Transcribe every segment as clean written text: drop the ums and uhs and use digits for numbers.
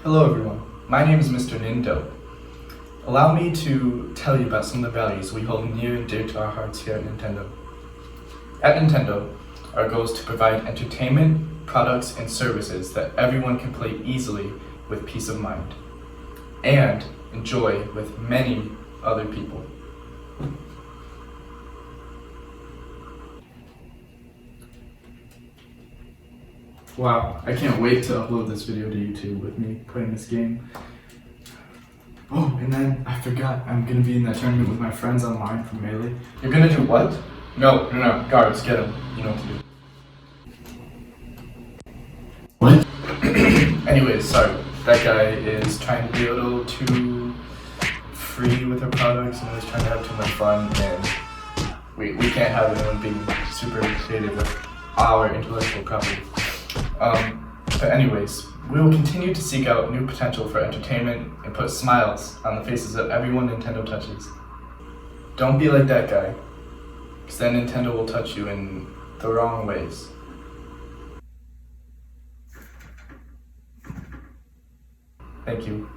Hello everyone, my name is Mr. Nindo. Allow me to tell you about some of the values we hold near and dear to our hearts here at Nintendo. At Nintendo, our goal is to provide entertainment, products, and services that everyone can play easily with peace of mind, and enjoy with many other people. Wow, I can't wait to upload this video to YouTube with me playing this game. Oh, and then I forgot, I'm gonna be in that tournament with my friends online from Melee. You're gonna do what? No, guards, get him. You know what to do. What? Anyways, sorry. That guy is trying to be a little too free with our products and he's trying to have too much fun, and we can't have anyone being super creative with our intellectual property. But anyways, we will continue to seek out new potential for entertainment and put smiles on the faces of everyone Nintendo touches. Don't be like that guy, because then Nintendo will touch you in the wrong ways. Thank you.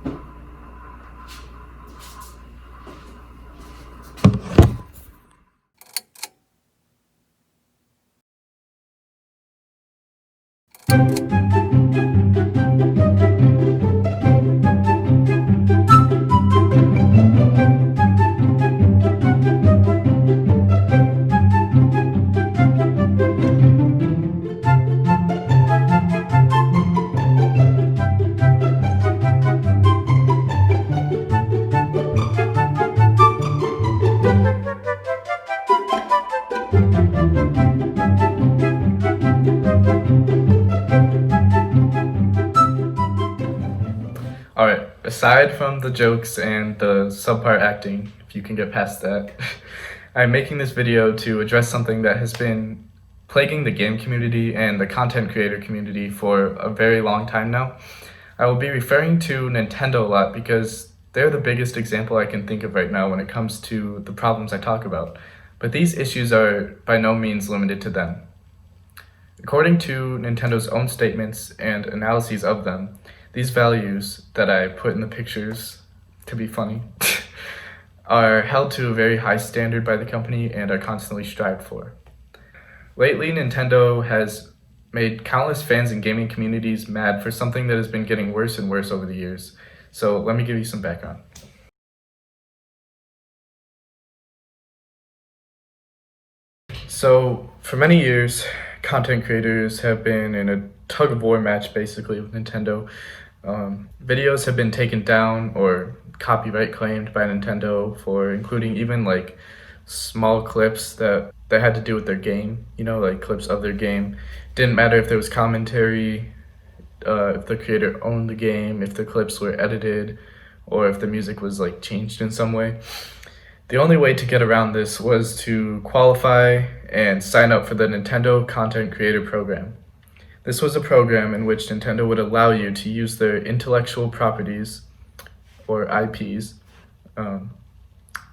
Alright, aside from the jokes and the subpar acting, if you can get past that, I'm making this video to address something that has been plaguing the game community and the content creator community for a very long time now. I will be referring to Nintendo a lot because they're the biggest example I can think of right now when it comes to the problems I talk about. But these issues are by no means limited to them. According to Nintendo's own statements and analyses of them, these values that I put in the pictures to be funny are held to a very high standard by the company and are constantly strived for. Lately, Nintendo has made countless fans and gaming communities mad for something that has been getting worse and worse over the years. So let me give you some background. So for many years, content creators have been in a tug-of-war match basically with Nintendo. Videos have been taken down or copyright claimed by Nintendo for including even like small clips that had to do with their game, you know, like clips of their game. Didn't matter if there was commentary, if the creator owned the game, if the clips were edited, or if the music was like changed in some way. The only way to get around this was to qualify and sign up for the Nintendo Content Creator Program. This was a program in which Nintendo would allow you to use their intellectual properties, or IPs,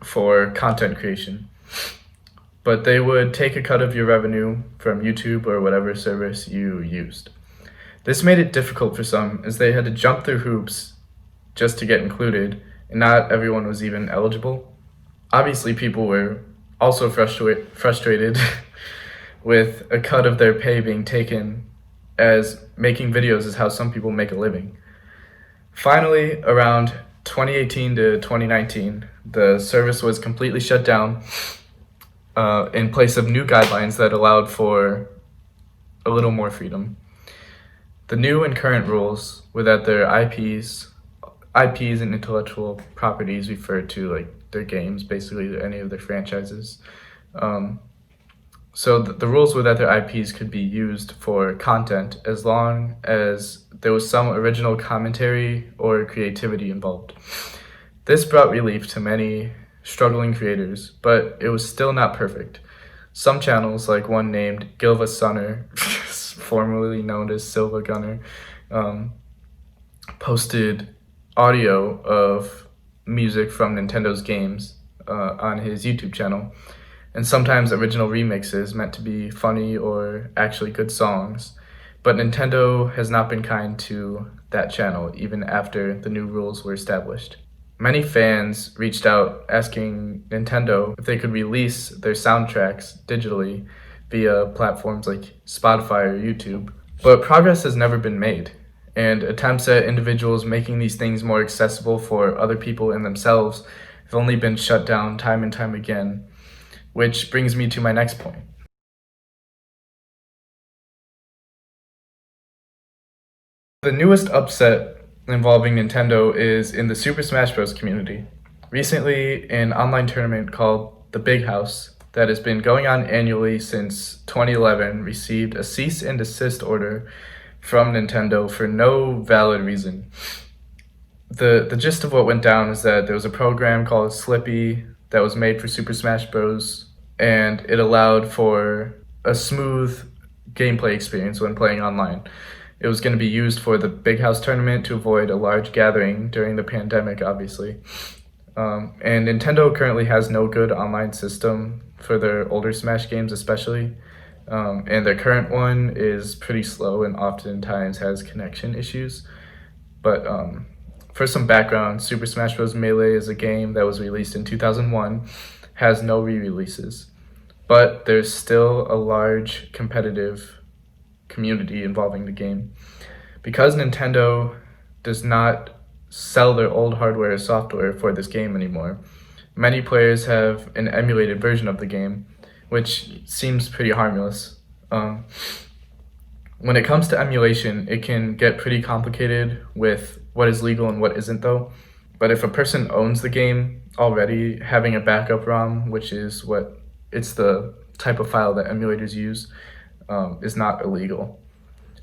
for content creation. But they would take a cut of your revenue from YouTube or whatever service you used. This made it difficult for some, as they had to jump through hoops just to get included, and not everyone was even eligible. Obviously, people were also frustrated with a cut of their pay being taken, as making videos is how some people make a living. Finally, around 2018 to 2019, the service was completely shut down in place of new guidelines that allowed for a little more freedom. The new and current rules were that their IPs and intellectual properties refer to like their games, basically any of their franchises. So the rules were that their IPs could be used for content as long as there was some original commentary or creativity involved. This brought relief to many struggling creators, but it was still not perfect. Some channels, like one named Gilva Sunner, formerly known as Silva Gunner, posted audio of music from Nintendo's games on his YouTube channel, and sometimes original remixes meant to be funny or actually good songs But Nintendo has not been kind to that channel even after the new rules were established. Many fans reached out asking Nintendo if they could release their soundtracks digitally via platforms like Spotify or YouTube. But progress has never been made, and attempts at individuals making these things more accessible for other people and themselves have only been shut down time and time again, which brings me to my next point. The newest upset involving Nintendo is in the Super Smash Bros. Community. Recently, an online tournament called The Big House that has been going on annually since 2011 received a cease and desist order from Nintendo for no valid reason. The gist of what went down is that there was a program called Slippy that was made for Super Smash Bros. And it allowed for a smooth gameplay experience when playing online. It was going to be used for the Big House tournament to avoid a large gathering during the pandemic, obviously. And Nintendo currently has no good online system for their older Smash games, especially. And their current one is pretty slow and oftentimes has connection issues. But for some background, Super Smash Bros. Melee is a game that was released in 2001, has no re-releases. But there's still a large competitive community involving the game. Because Nintendo does not sell their old hardware or software for this game anymore, many players have an emulated version of the game, which seems pretty harmless. When it comes to emulation, it can get pretty complicated with what is legal and what isn't, though. But if a person owns the game already, having a backup ROM, which is it's the type of file that emulators use, is not illegal.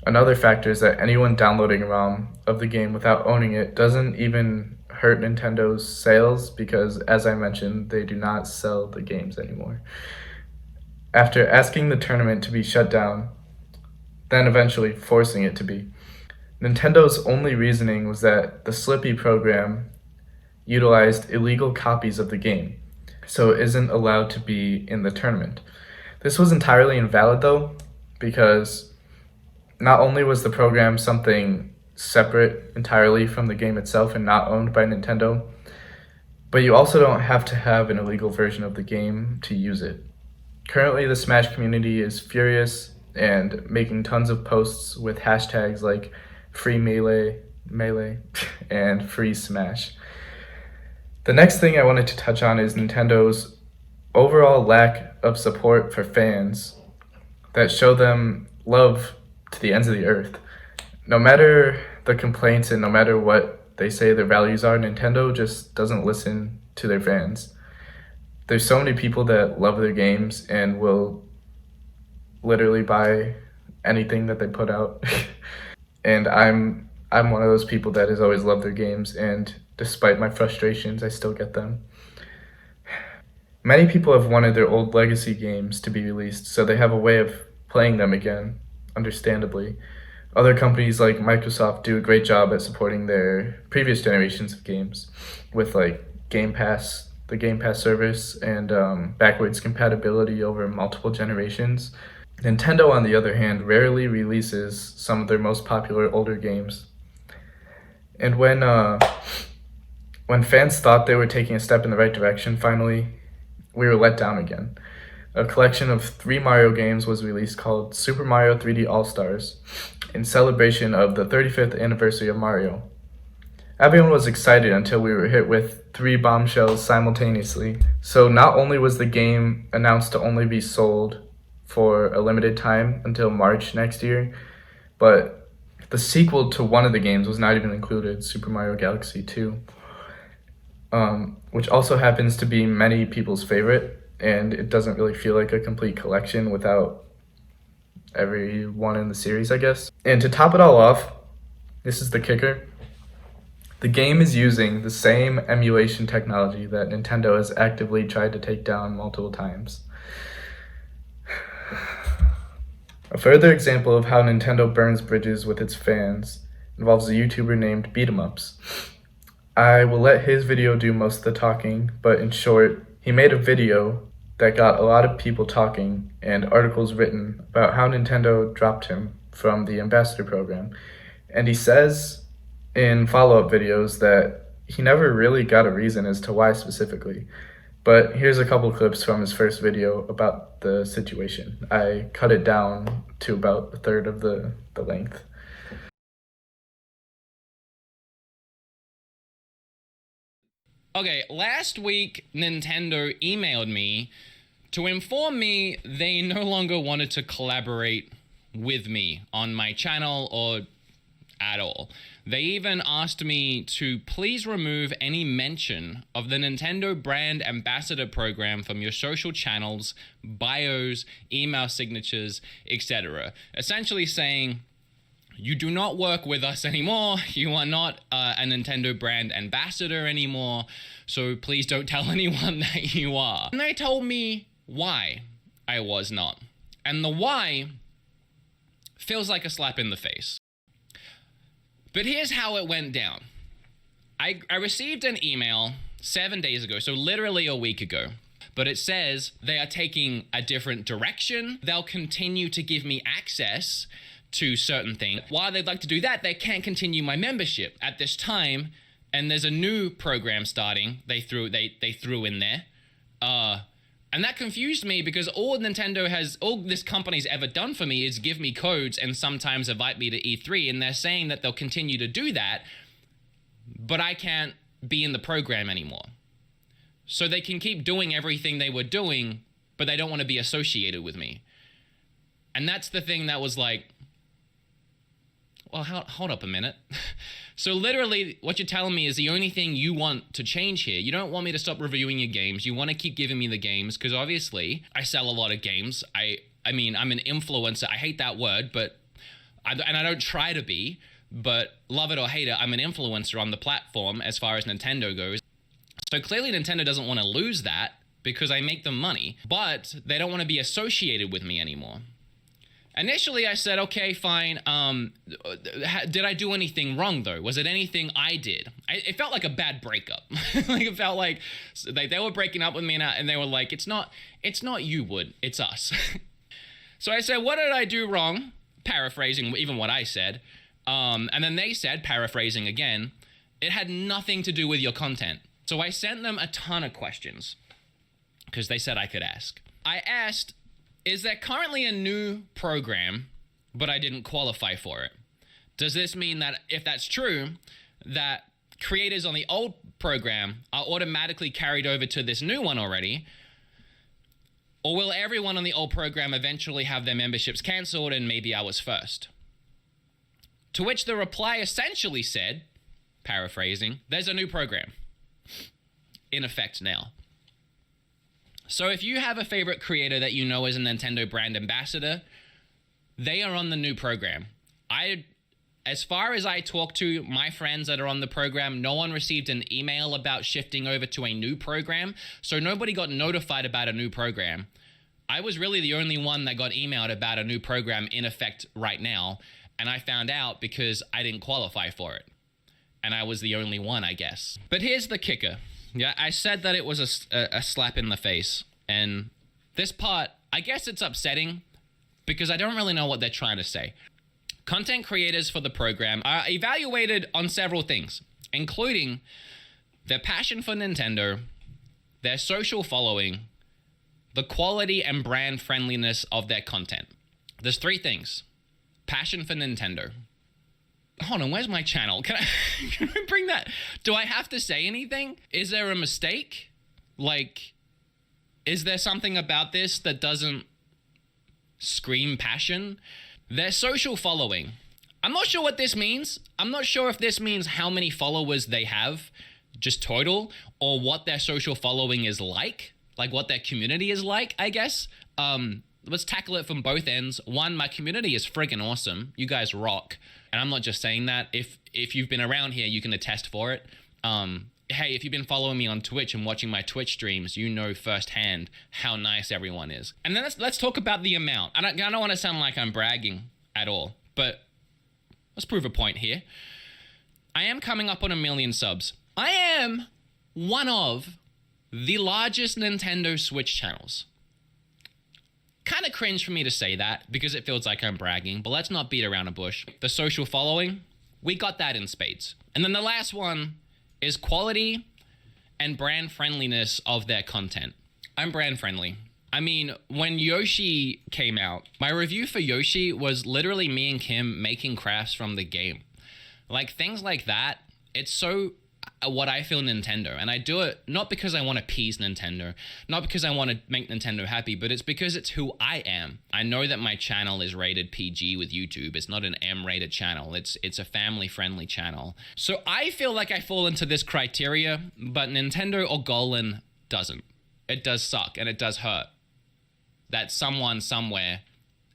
Another factor is that anyone downloading a ROM of the game without owning it doesn't even hurt Nintendo's sales because, as I mentioned, they do not sell the games anymore. After asking the tournament to be shut down, then eventually forcing it to be, Nintendo's only reasoning was that the Slippy program utilized illegal copies of the game, so it isn't allowed to be in the tournament. This was entirely invalid, though, because not only was the program something separate entirely from the game itself and not owned by Nintendo, but you also don't have to have an illegal version of the game to use it. Currently, the Smash community is furious and making tons of posts with hashtags like Free Melee, and Free Smash. The next thing I wanted to touch on is Nintendo's overall lack of support for fans that show them love to the ends of the earth. No matter the complaints and no matter what they say their values are, Nintendo just doesn't listen to their fans. There's so many people that love their games and will literally buy anything that they put out. And I'm one of those people that has always loved their games, and despite my frustrations, I still get them. Many people have wanted their old legacy games to be released, so they have a way of playing them again, understandably. Other companies like Microsoft do a great job at supporting their previous generations of games with like Game Pass, the Game Pass service, and backwards compatibility over multiple generations. Nintendo, on the other hand, rarely releases some of their most popular older games. And when fans thought they were taking a step in the right direction, finally, we were let down again. A collection of 3 Mario games was released called Super Mario 3D All-Stars in celebration of the 35th anniversary of Mario. Everyone was excited until we were hit with 3 bombshells simultaneously. So not only was the game announced to only be sold for a limited time until March next year, but the sequel to one of the games was not even included, Super Mario Galaxy 2, which also happens to be many people's favorite, and it doesn't really feel like a complete collection without every one in the series, I guess. And to top it all off, this is the kicker. The game is using the same emulation technology that Nintendo has actively tried to take down multiple times. A further example of how Nintendo burns bridges with its fans involves a YouTuber named Beat'emups. I will let his video do most of the talking, but in short, he made a video that got a lot of people talking and articles written about how Nintendo dropped him from the ambassador program. And he says in follow up videos that he never really got a reason as to why specifically. But here's a couple clips from his first video about the situation. I cut it down to about a third of the length. Okay, last week Nintendo emailed me to inform me they no longer wanted to collaborate with me on my channel or at all. They even asked me to please remove any mention of the Nintendo brand ambassador program from your social channels, bios, email signatures, etc. Essentially saying, you do not work with us anymore. You are not a Nintendo brand ambassador anymore. So please don't tell anyone that you are. And they told me why I was not. And the why feels like a slap in the face. But here's how it went down. I received an email 7 days ago, so literally a week ago. But it says they are taking a different direction. They'll continue to give me access to certain things. While they'd like to do that, they can't continue my membership at this time. And there's a new program starting. They threw in there. And that confused me because all this company's ever done for me is give me codes and sometimes invite me to E3. And they're saying that they'll continue to do that, but I can't be in the program anymore. So they can keep doing everything they were doing, but they don't want to be associated with me. And that's the thing that was like, well, hold up a minute. So literally what you're telling me is the only thing you want to change here. You don't want me to stop reviewing your games. You want to keep giving me the games because obviously I sell a lot of games. I mean, I'm an influencer. I hate that word, but I don't try to be, but love it or hate it, I'm an influencer on the platform as far as Nintendo goes. So clearly Nintendo doesn't want to lose that because I make them money, but they don't want to be associated with me anymore. Initially, I said, okay, fine. Did I do anything wrong, though? Was it anything I did? It felt like a bad breakup. Like it felt like they were breaking up with me, and they were like, it's not you, Wood, it's us. So I said, what did I do wrong? Paraphrasing even what I said. And then they said, paraphrasing again, it had nothing to do with your content. So I sent them a ton of questions because they said I could ask. I asked, is there currently a new program, but I didn't qualify for it? Does this mean that if that's true, that creators on the old program are automatically carried over to this new one already? Or will everyone on the old program eventually have their memberships canceled and maybe I was first? To which the reply essentially said, paraphrasing, there's a new program in effect now. So if you have a favorite creator that you know is a Nintendo brand ambassador, they are on the new program. As far as I talk to my friends that are on the program, no one received an email about shifting over to a new program. So nobody got notified about a new program. I was really the only one that got emailed about a new program in effect right now. And I found out because I didn't qualify for it. And I was the only one, I guess. But here's the kicker. Yeah, I said that it was a slap in the face. And this part, I guess it's upsetting because I don't really know what they're trying to say. Content creators for the program are evaluated on several things, including their passion for Nintendo, their social following, the quality and brand friendliness of their content. There's 3 things. Passion for Nintendo. Hold on, where's my channel? Can I bring that? Do I have to say anything? Is there a mistake? Like, is there something about this that doesn't scream passion? Their social following. I'm not sure what this means. I'm not sure if this means how many followers they have, just total, or what their social following is like what their community is like, I guess. Let's tackle it from both ends. One, my community is friggin' awesome. You guys rock. And I'm not just saying that. If you've been around here, you can attest for it. Hey, if you've been following me on Twitch and watching my Twitch streams, you know firsthand how nice everyone is. And then let's talk about the amount. I don't want to sound like I'm bragging at all, but let's prove a point here. I am coming up on 1 million subs. I am one of the largest Nintendo Switch channels. kind of cringe for me to say that because it feels like I'm bragging, but let's not beat around a bush. The social following, we got that in spades. And then the last one is quality and brand friendliness of their content. I'm brand friendly. I mean, when Yoshi came out, my review for Yoshi was literally me and Kim making crafts from the game. Like, things like that, it's so what I feel Nintendo. And I do it not because I want to appease Nintendo, not because I want to make Nintendo happy, but it's because it's who I am. I know that my channel is rated PG with YouTube. It's not an M-rated channel. It's a family-friendly channel. So I feel like I fall into this criteria, but Nintendo or Golan doesn't. It does suck, and it does hurt that someone somewhere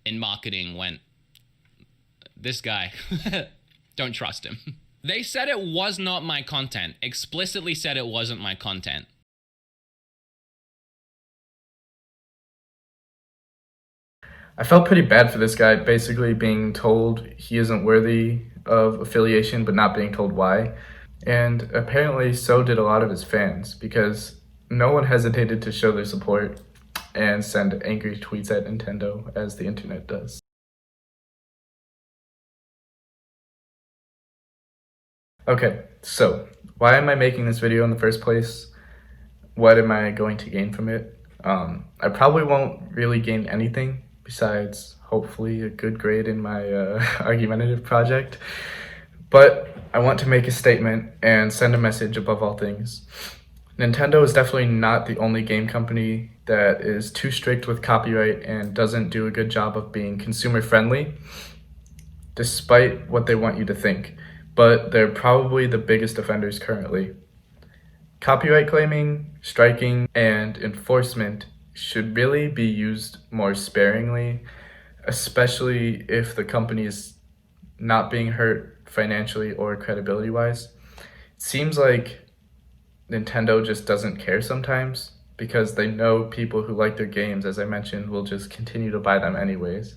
in marketing went, this guy, don't trust him. They said it was not my content, explicitly said it wasn't my content. I felt pretty bad for this guy, basically being told he isn't worthy of affiliation, but not being told why. And apparently so did a lot of his fans, because no one hesitated to show their support and send angry tweets at Nintendo, as the internet does. Okay, so why am I making this video in the first place? What am I going to gain from it? I probably won't really gain anything besides hopefully a good grade in my argumentative project, but I want to make a statement and send a message above all things. Nintendo is definitely not the only game company that is too strict with copyright and doesn't do a good job of being consumer friendly, despite what they want you to think. But they're probably the biggest offenders currently. Copyright claiming, striking, and enforcement should really be used more sparingly, especially if the company is not being hurt financially or credibility-wise. It seems like Nintendo just doesn't care sometimes because they know people who like their games, as I mentioned, will just continue to buy them anyways.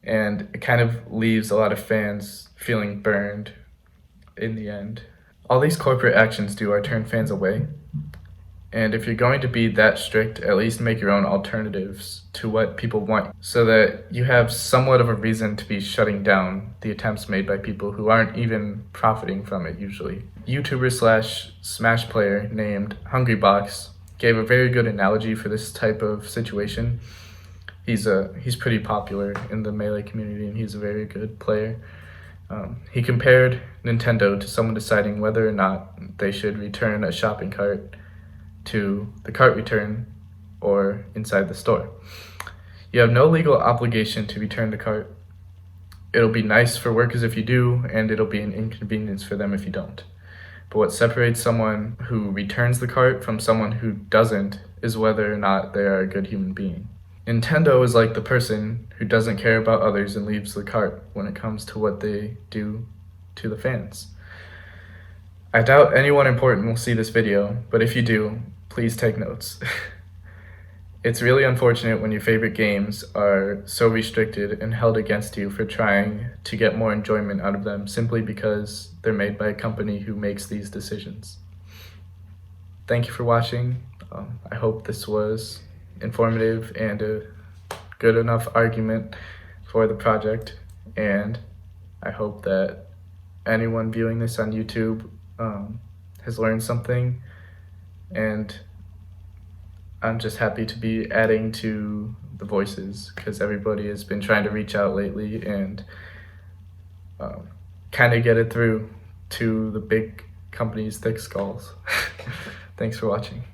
And it kind of leaves a lot of fans feeling burned in the end. All these corporate actions do are turn fans away. And if you're going to be that strict, at least make your own alternatives to what people want so that you have somewhat of a reason to be shutting down the attempts made by people who aren't even profiting from it usually. YouTuber slash Smash player named Hungrybox gave a very good analogy for this type of situation. He's pretty popular in the Melee community and he's a very good player. He compared Nintendo to someone deciding whether or not they should return a shopping cart to the cart return or inside the store. You have no legal obligation to return the cart. It'll be nice for workers if you do, and it'll be an inconvenience for them if you don't. But what separates someone who returns the cart from someone who doesn't is whether or not they are a good human being. Nintendo is like the person who doesn't care about others and leaves the cart when it comes to what they do to the fans. I doubt anyone important will see this video, but if you do, please take notes. It's really unfortunate when your favorite games are so restricted and held against you for trying to get more enjoyment out of them simply because they're made by a company who makes these decisions. Thank you for watching. I hope this was informative and a good enough argument for the project, and I hope that anyone viewing this on YouTube has learned something, and I'm just happy to be adding to the voices because everybody has been trying to reach out lately and kind of get it through to the big companies' thick skulls. Thanks for watching.